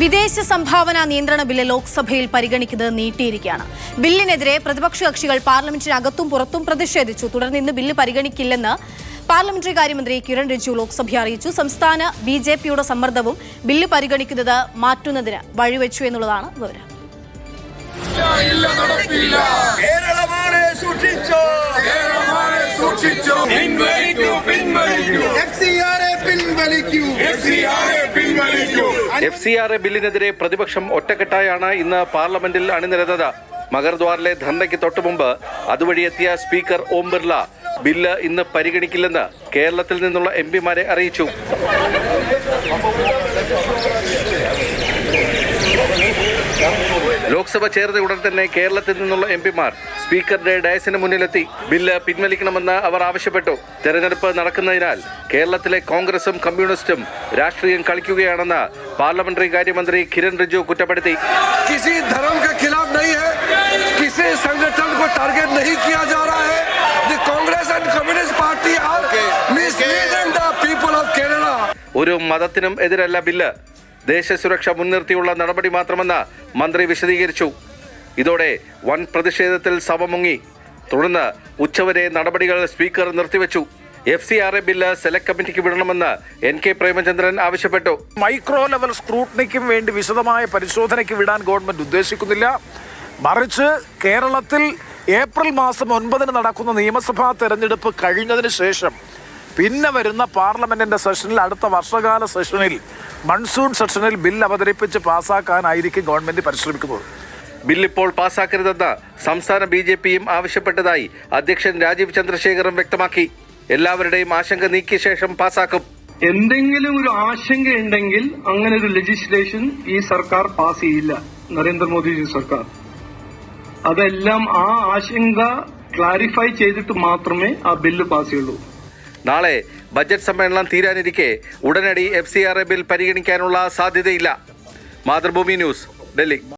വിദേശ സംഭാവന നിയന്ത്രണ ബില്ല് ലോക്സഭയിൽ പരിഗണിക്കുന്നത് നീട്ടിയിരിക്കുകയാണ്. ബില്ലിനെതിരെ പ്രതിപക്ഷ കക്ഷികൾ പാർലമെന്റിനകത്തും പുറത്തും പ്രതിഷേധിച്ചു. തുടർന്ന് ഇന്ന് ബില്ല് പരിഗണിക്കില്ലെന്ന് പാർലമെന്ററി കാര്യമന്ത്രി കിരൺ റിജിജു ലോക്സഭയെ അറിയിച്ചു. സംസ്ഥാന ബിജെപിയുടെ സമ്മർദ്ദവും ബില്ല് പരിഗണിക്കുന്നത് മാറ്റുന്നതിന് വഴിവെച്ചു എന്നുള്ളതാണ് വിവരം. FCRA ബില്ലിനെതിരെ പ്രതിപക്ഷം ഒറ്റക്കെട്ടായാണ് ഇന്ന് പാർലമെന്റിൽ അണിനിരന്നത്. മഗർദ്വാറിലെ ധർണയ്ക്ക് തൊട്ടുമുമ്പ് അതുവഴി എത്തിയ സ്പീക്കർ ഓം ബിർള ബില്ല് ഇന്ന് പരിഗണിക്കില്ലെന്ന് കേരളത്തിൽ നിന്നുള്ള എംപിമാരെ അറിയിച്ചു. ലോക്സഭ ചേർന്ന ഉടൻ തന്നെ കേരളത്തിൽ നിന്നുള്ള എംപിമാർ സ്പീക്കറുടെ ഡയസിന് മുന്നിലെത്തി ബില്ല് പിൻവലിക്കണമെന്ന് അവർ ആവശ്യപ്പെട്ടു. തെരഞ്ഞെടുപ്പ് നടക്കുന്നതിനാൽ കേരളത്തിലെ കോൺഗ്രസും കമ്മ്യൂണിസ്റ്റും രാഷ്ട്രീയം കളിക്കുകയാണെന്ന് പാർലമെന്ററി കാര്യമന്ത്രി കിരൺ റിജിജു കുറ്റപ്പെടുത്തി. ഒരു മതത്തിനും എതിരല്ല ബില്ല്, ദേശസുരക്ഷ മുൻനിർത്തിയുള്ള നടപടി മാത്രമെന്ന് മന്ത്രി വിശദീകരിച്ചു. ഇതോടെ വൻ പ്രതിഷേധത്തിൽ സഭ മുങ്ങി. തുടർന്ന് ഉച്ചവരെ നടപടികൾ സ്പീക്കർ നിർത്തിവെച്ചു. FCRA ബില്ല് സെലക്ട് കമ്മിറ്റിക്ക് വിടണമെന്ന് NK പ്രേമചന്ദ്രൻ ആവശ്യപ്പെട്ടു. മൈക്രോ ലെവൽ സ്ക്രൂട്ടനിക്കും വേണ്ടി വിശദമായ പരിശോധനയ്ക്ക് വിടാൻ ഗവൺമെന്റ് ഉദ്ദേശിക്കുന്നില്ല. മറിച്ച് കേരളത്തിൽ ഏപ്രിൽ മാസം 9 നടക്കുന്ന നിയമസഭാ തെരഞ്ഞെടുപ്പ് കഴിഞ്ഞതിന് ശേഷം പിന്നെ വരുന്ന പാർലമെന്റിന്റെ സെഷനിൽ, അടുത്ത വർഷകാല സെഷനിൽ, മൺസൂൺ സെഷനിൽ ബിൽ അവതരിപ്പിച്ച് പാസ്സാക്കാനായിരിക്കും ഗവൺമെന്റ് പരിശ്രമിക്കുന്നത്. ബില്ലിപ്പോൾ പാസ്സാക്കരുതെന്ന് സംസ്ഥാന BJPയും ആവശ്യപ്പെട്ടതായി അധ്യക്ഷൻ രാജീവ് ചന്ദ്രശേഖറും വ്യക്തമാക്കി. എല്ലാവരുടെയും ആശങ്ക നീക്കിയ ശേഷം പാസ്സാക്കും. എന്തെങ്കിലും ഒരു ആശങ്കയുണ്ടെങ്കിൽ അങ്ങനെ ഒരു ലെജിസ്ലേഷൻ ഈ സർക്കാർ പാസ് ചെയ്യില്ല. നരേന്ദ്രമോദിജി സർക്കാർ അതെല്ലാം ആ ആശങ്ക ക്ലാരിഫൈ ചെയ്തിട്ട് മാത്രമേ ആ ബില്ല് പാസ് ചെയ്യുള്ളൂ. നാളെ ബജറ്റ് സമ്മേളനം തീരാനിരിക്കെ ഉടനടി FCRA ബിൽ പരിഗണിക്കാനുള്ള സാധ്യതയില്ല. മാതൃഭൂമി ന്യൂസ്, ഡൽഹി.